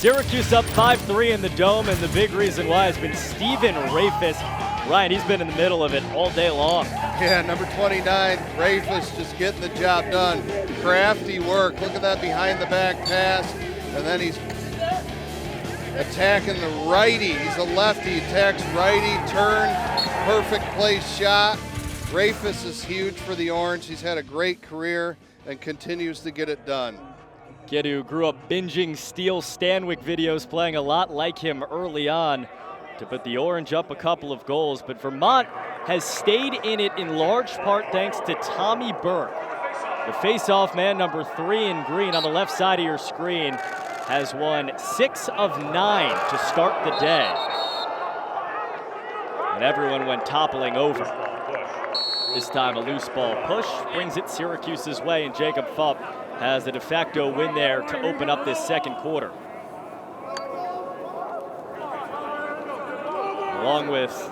Syracuse up 5-3 in the Dome, and the big reason why has been Stephen Rafis. Ryan, he's been in the middle of it all day long. Yeah, number 29, Rafis just getting the job done. Crafty work. Look at that behind the back pass. And then he's attacking the righty. He's a lefty, attacks righty, turn, perfect place shot. Rafis is huge for the Orange. He's had a great career and continues to get it done. Kid who grew up binging Steel Stanwyck videos, playing a lot like him early on to put the Orange up a couple of goals. But Vermont has stayed in it in large part thanks to Tommy Burke. The face-off man, number 3 in green on the left side of your screen, has won 6 of 9 to start the day. And everyone went toppling over. This time a loose ball push brings it Syracuse's way, and Jacob Fupp has a de facto win there to open up this second quarter. Along with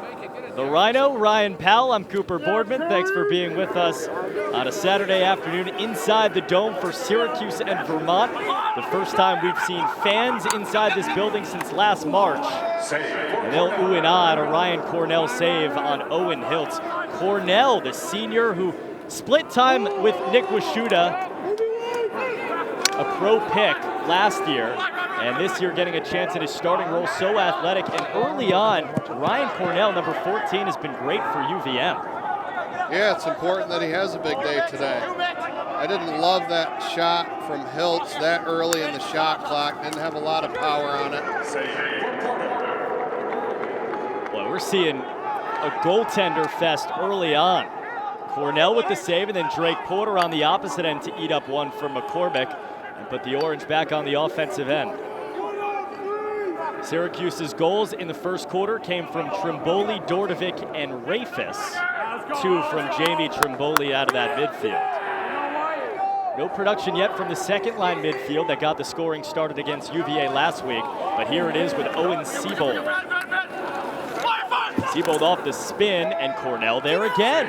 the Rhino, Ryan Powell, I'm Cooper Boardman. Thanks for being with us on a Saturday afternoon inside the Dome for Syracuse and Vermont. The first time we've seen fans inside this building since last March. And they'll ooh and ah at a Ryan Cornell save on Owen Hiltz. Cornell, the senior who split time with Nick Washuta, a pro pick last year, and this year getting a chance in his starting role, so athletic. And early on, Ryan Cornell, number 14, has been great for UVM. Yeah, it's important that he has a big day today. I didn't love that shot from Hiltz that early in the shot clock. Didn't have a lot of power on it. Well, we're seeing a goaltender fest early on. Cornell with the save, and then Drake Porter on the opposite end to eat up one from McCormick and put the Orange back on the offensive end. Syracuse's goals in the first quarter came from Trimboli, Dordovic, and Rafis. 2 from Jamie Trimboli out of that midfield. No production yet from the second line midfield that got the scoring started against UVA last week, but here it is with Owen Seabold. Seabold off the spin, and Cornell there again.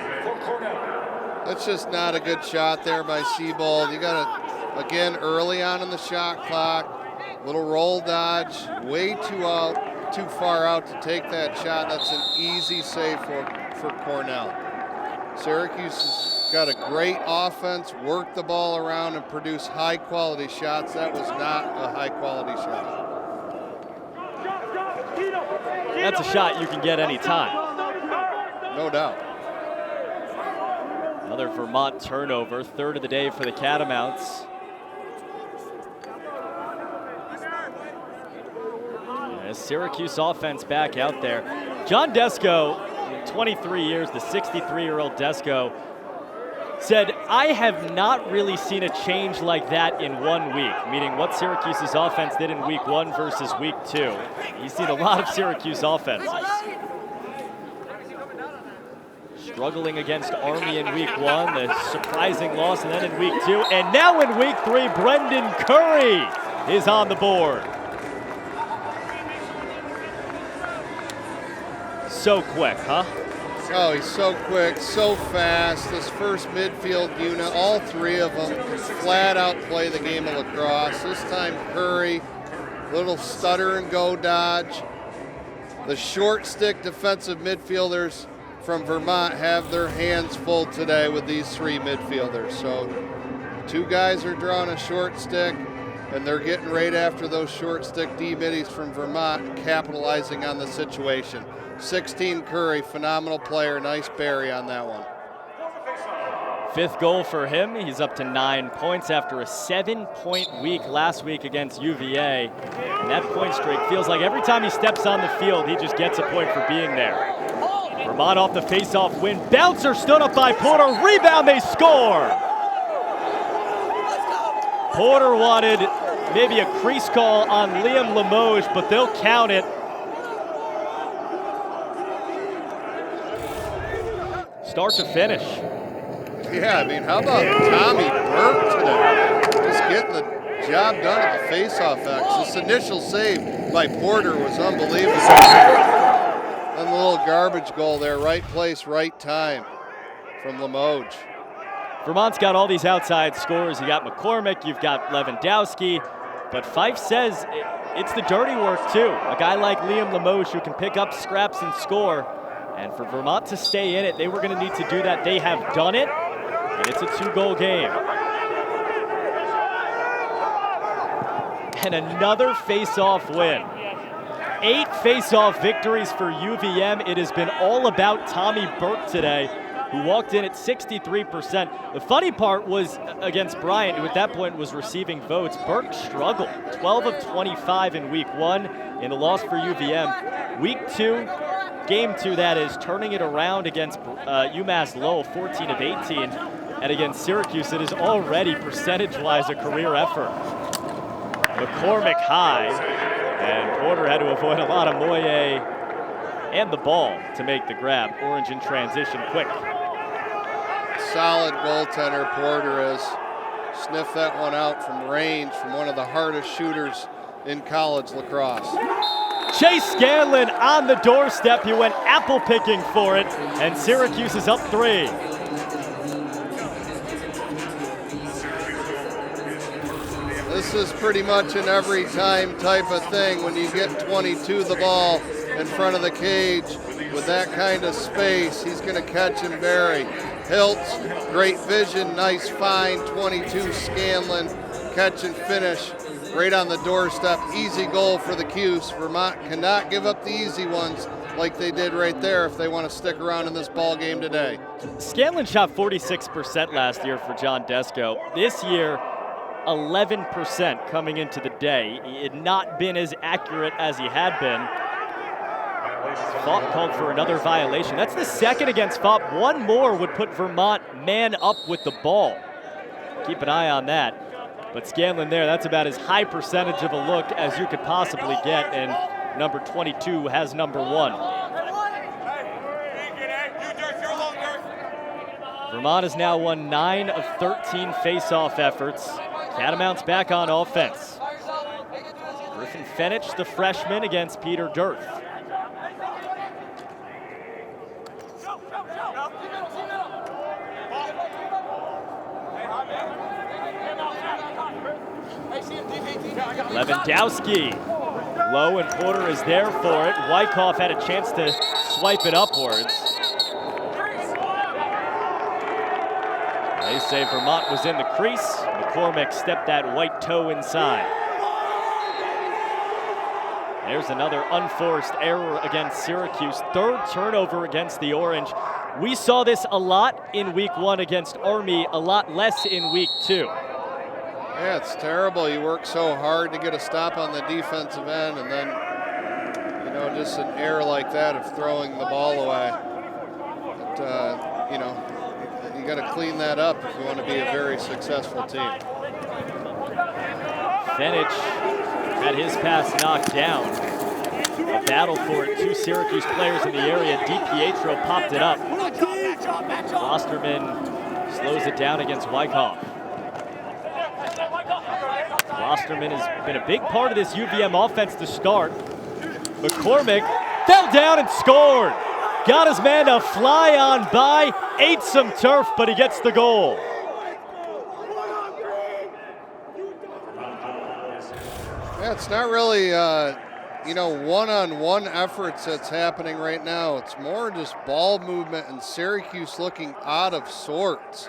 That's just not a good shot there by Seabold. You got to, again, early on in the shot clock, little roll dodge, way too far out to take that shot. That's an easy save for Cornell. Syracuse has got a great offense, work the ball around and produce high quality shots. That was not a high quality shot. That's a shot you can get any time. No doubt. Another Vermont turnover, third of the day for the Catamounts. Yeah, Syracuse offense back out there. John Desko, 23 years, the 63-year-old Desko, said, I have not really seen a change like that in 1 week, meaning what Syracuse's offense did in week 1 versus week 2. He's seen a lot of Syracuse offenses. Struggling against Army in week 1, the surprising loss, and then in week 2. And now in week 3, Brendan Curry is on the board. So quick, huh? Oh, he's so quick, so fast. This first midfield unit, all 3 of them flat out play the game of lacrosse. This time Curry, little stutter and go dodge. The short stick defensive midfielders from Vermont have their hands full today with these 3 midfielders. So 2 guys are drawing a short stick, and they're getting right after those short stick D-middies from Vermont, capitalizing on the situation. 16 Curry, phenomenal player, nice berry on that one. 5th goal for him. He's up to 9 points after a 7-point week last week against UVA. And that point streak feels like every time he steps on the field, he just gets a point for being there. Vermont off the face-off win. Bouncer stood up by Porter. Rebound, they score! Porter wanted maybe a crease call on Liam Limoges, but they'll count it. Start to finish. Yeah, I mean, how about Tommy Burke today? Just getting the job done at the face-off X. This initial save by Porter was unbelievable. And the little garbage goal there, right place, right time from Limoges. Vermont's got all these outside scorers. You got McCormick, you've got Lewandowski. But Fife says it's the dirty work too. A guy like Liam Limoges who can pick up scraps and score. And for Vermont to stay in it, they were going to need to do that. They have done it, and it's a 2-goal game. And another face-off win. 8 face-off victories for UVM. It has been all about Tommy Burke today, who walked in at 63%. The funny part was against Bryant, who at that point was receiving votes. Burke struggled, 12 of 25 in week 1 in the loss for UVM. Week 2, game 2 that is, turning it around against UMass Lowell, 14 of 18. And against Syracuse, it is already percentage-wise a career effort. McCormick high, and Porter had to avoid a lot of Moye and the ball to make the grab. Orange in transition quick. Solid goaltender Porter is. Sniffed that one out from range from one of the hardest shooters in college lacrosse. Chase Scanlon on the doorstep. He went apple picking for it, and Syracuse is up 3. This is pretty much an every time type of thing when you get 22 the ball in front of the cage with that kind of space. He's going to catch and bury. Hiltz, great vision, nice find, 22 Scanlon, catch and finish right on the doorstep. Easy goal for the Cuse. Vermont cannot give up the easy ones like they did right there if they want to stick around in this ball game today. Scanlon shot 46% last year for John Desko. This year, 11% coming into the day. He had not been as accurate as he had been. Faught called for another violation. That's the second against Faught. One more would put Vermont man up with the ball. Keep an eye on that. But Scanlon there, that's about as high percentage of a look as you could possibly get, and number 22 has number 1. Vermont has now won 9 of 13 face-off efforts. Catamounts back on offense. Griffin Fenich, the freshman, against Peter Dirth. Lewandowski, low, and Porter is there for it. Wyckoff had a chance to swipe it upwards. They say Vermont was in the crease. McCormick stepped that white toe inside. There's another unforced error against Syracuse. 3rd turnover against the Orange. We saw this a lot in week 1 against Army, a lot less in week 2. Yeah, it's terrible. You work so hard to get a stop on the defensive end, and then, you know, just an error like that of throwing the ball away. But, you know, you got to clean that up if you want to be a very successful team. Fenich had his pass knocked down. A battle for it. 2 Syracuse players in the area. DiPietro popped it up. Klosterman slows it down against Wyckoff. Klosterman has been a big part of this UVM offense to start. McCormick fell down and scored. Got his man to fly on by, ate some turf, but he gets the goal. Yeah, it's not really, you know, one-on-one efforts that's happening right now. It's more just ball movement and Syracuse looking out of sorts.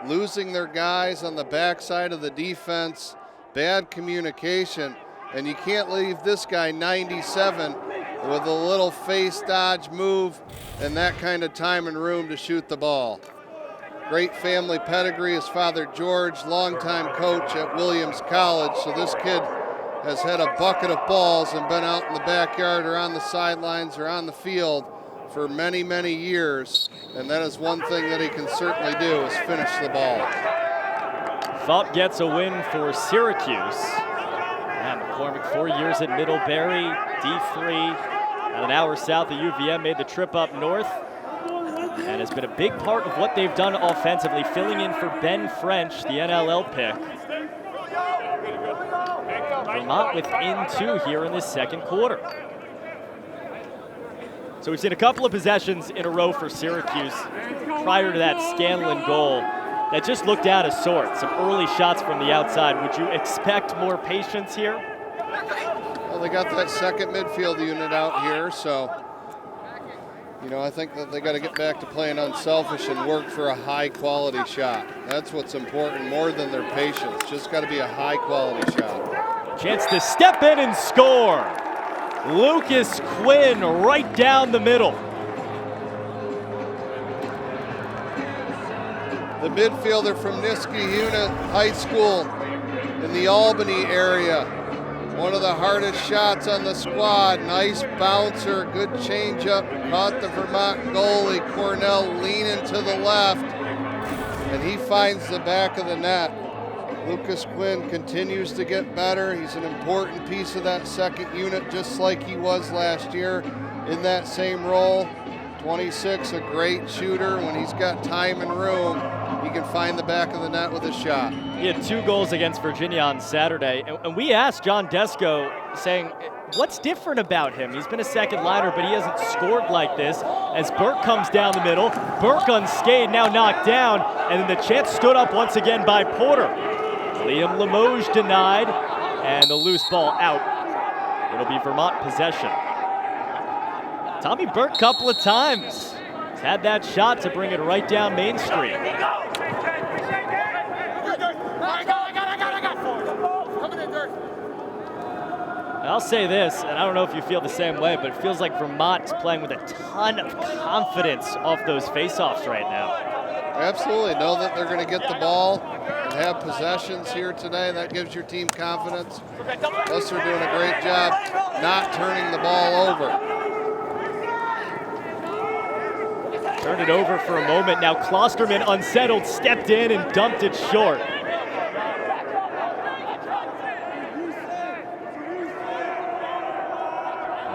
Losing their guys on the backside of the defense, bad communication, and you can't leave this guy 97 with a little face dodge move and that kind of time and room to shoot the ball. Great family pedigree. His father George, longtime coach at Williams College, so this kid has had a bucket of balls and been out in the backyard or on the sidelines or on the field for many, many years, and that is one thing that he can certainly do is finish the ball. Faught gets a win for Syracuse. And McCormick, 4 years at Middlebury, D3, about an hour south of UVM, made the trip up north and has been a big part of what they've done offensively, filling in for Ben French, the NLL pick. Vermont within 2 here in this second quarter. So we've seen a couple of possessions in a row for Syracuse prior to that Scanlon goal. that just looked out of sorts. Some early shots from the outside. Would you expect more patience here? Well, they got that second midfield unit out here, so I think that they got to get back to playing unselfish and work for a high-quality shot. That's what's important, more than their patience. Just got to be a high-quality shot. Chance to step in and score. Lucas Quinn right down the middle. The midfielder from Niskayuna High School in the Albany area. One of the hardest shots on the squad. Nice bouncer, good changeup. Caught the Vermont goalie, Cornell, leaning to the left. And he finds the back of the net. Lucas Quinn continues to get better. He's an important piece of that second unit, just like he was last year in that same role. 26, a great shooter. When he's got time and room, he can find the back of the net with a shot. He had 2 goals against Virginia on Saturday, and we asked John Desko, saying, what's different about him? He's been a second liner, but he hasn't scored like this. As Burke comes down the middle, Burke unscathed, now knocked down, and then the chance stood up once again by Porter. Liam Limoges denied, and the loose ball out. It'll be Vermont possession. Tommy Burke a couple of times. He's had that shot to bring it right down Main Street. I'll say this, and I don't know if you feel the same way, but it feels like Vermont's playing with a ton of confidence off those face-offs right now. Absolutely. Know that they're going to get the ball and have possessions here today. That gives your team confidence. Plus, they're doing a great job not turning the ball over. Turned it over for a moment. Now Klosterman, unsettled, stepped in and dumped it short.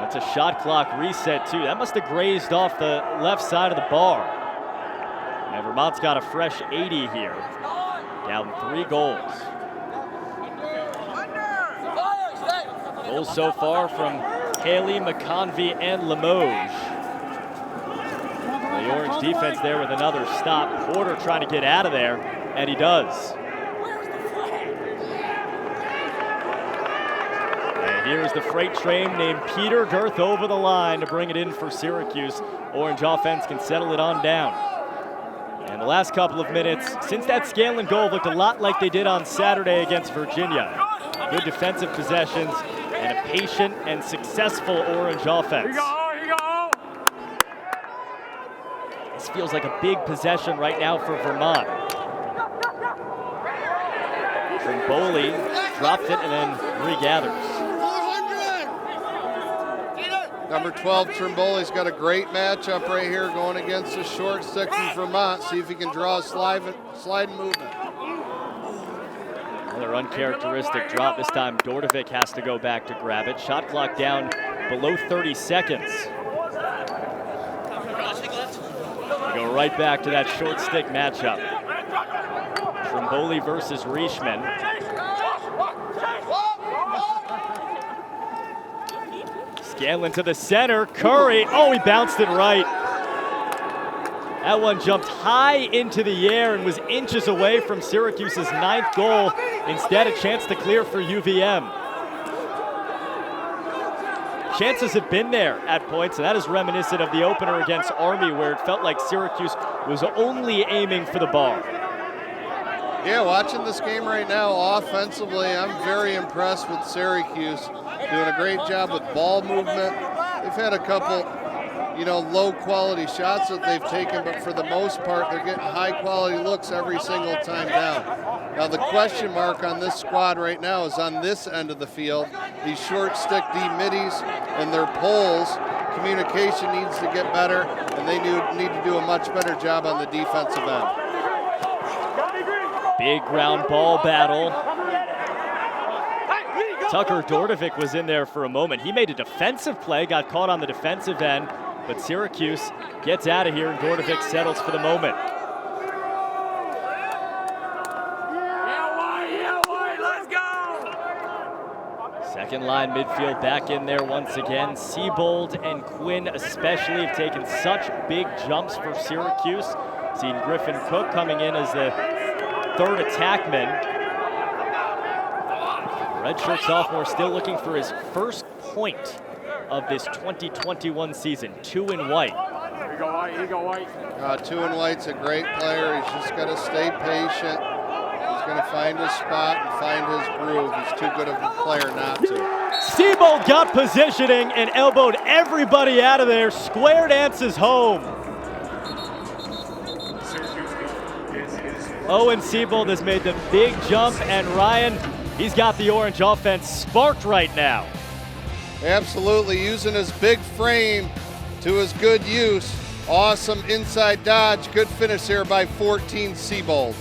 That's a shot clock reset too. That must have grazed off the left side of the bar. And Vermont's got a fresh 80 here. Down 3 goals. Goals so far from Haley, McConvey, and Limoges. The Orange defense there with another stop. Porter trying to get out of there, and he does. And here's the freight train named Peter Girth over the line to bring it in for Syracuse. Orange offense can settle it on down. And the last couple of minutes, since that Scanlon goal, looked a lot like they did on Saturday against Virginia. Good defensive possessions and a patient and successful Orange offense. This feels like a big possession right now for Vermont. Trimboli drops it and then regathers. Number 12, Trimboli's got a great matchup right here going against the short stick from Vermont. See if he can draw a slide movement. Another uncharacteristic drop. This time Dordovic has to go back to grab it. Shot clock down below 30 seconds. We go right back to that short stick matchup. Trimboli versus Riechman. Scanlon to the center. Curry. Oh, he bounced it right. That one jumped high into the air and was inches away from Syracuse's 9th goal. Instead, a chance to clear for UVM. Chances have been there at points, and that is reminiscent of the opener against Army, where it felt like Syracuse was only aiming for the bar. Yeah, watching this game right now, offensively, I'm very impressed with Syracuse. Doing a great job with ball movement. They've had a couple, low-quality shots that they've taken, but for the most part, they're getting high-quality looks every single time down. Now, the question mark on this squad right now is on this end of the field. These short stick D-middies and their poles, communication needs to get better, and they need to do a much better job on the defensive end. Big ground ball battle. Tucker Dordovic was in there for a moment. He made a defensive play, got caught on the defensive end, but Syracuse gets out of here and Dordovic settles for the moment. Second line midfield back in there once again. Siebold and Quinn especially have taken such big jumps for Syracuse. Seen Griffin Cook coming in as the third attackman. Redshirt sophomore still looking for his first point of this 2021 season. 2 in white. Here you go, White. Here you go, White. 2 in white's a great player. He's just got to stay patient. He's going to find his spot and find his groove. He's too good of a player not to. Siebold got positioning and elbowed everybody out of there. Square dances home. Owen Siebold has made the big jump, and Ryan, he's got the orange offense sparked right now. Absolutely, using his big frame to his good use. Awesome inside dodge. Good finish here by 14 Siebold.